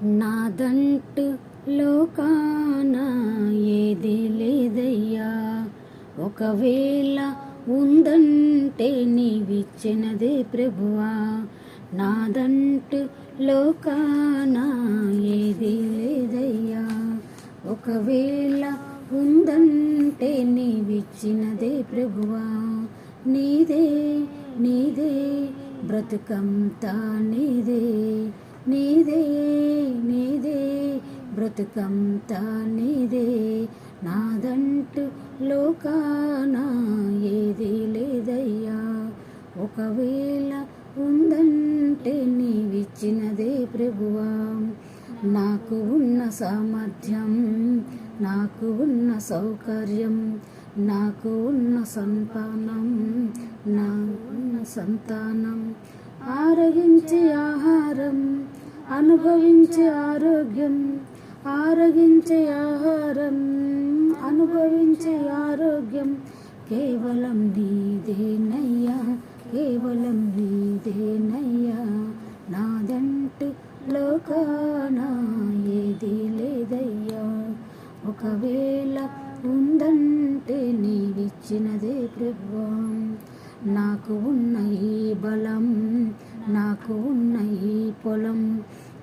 నాదంటూ లోకాన ఏది లేదయ్యా, ఒకవేళ ఉందంటే నీవిచ్చినదే ప్రభువా. నాదంటూ లోకాన ఏది లేదయ్యా, ఒకవేళ ఉందంటే నీవిచ్చినదే ప్రభువా. నీదే నీదే బ్రతుకంతా నీదే, నీదే నీదే బ్రతుకంతా నీదే. నాదంటూ లోకాన ఏది లేదయ్యా, ఒకవేళ ఉందంటే నీవిచ్చినదే ప్రభువా. నాకు ఉన్న సామర్థ్యం, నాకు ఉన్న సౌకర్యం, నాకు ఉన్న సంతానం, ఆరగించే ఆహారం, అనుభవించే ఆరోగ్యం, ఆరగించే ఆహారం, అనుభవించే ఆరోగ్యం కేవలం నీదేనయ్యా, కేవలం నీదేనయ్యా. నాదంటూ లోకాన ఏది లేదయ్యా, ఒకవేళ ఉందంటే నీవిచ్చినదే ప్రభువా. నాకు ఉన్న ఈ బలం, నాకు ఉన్న ఈ పొలం,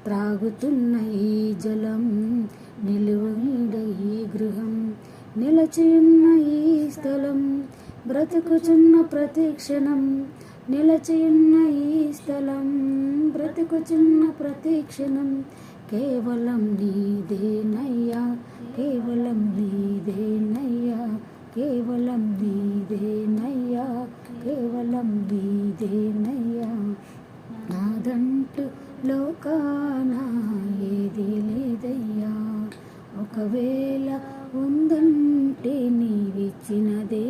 త్రాగుతున్న ఈ జలం, నిలువైన ఈ గృహం, నిలచియున్న ఈ స్థలం, బ్రతుకుచున్న ప్రతి క్షణం, నిలచియున్న ఈ స్థలం, బ్రతుకుచున్న ప్రతి క్షణం కేవలం నీదేనయ్యా, కేవలం నీదేనయ్యా, కేవలం నీదేనయ్యా, కేవలం నీదేనయ్యా. నాదంటూ లోకాన ఏది లేదయ్యా, ఒకవేళ ఉందంటే నీవిచ్చినదే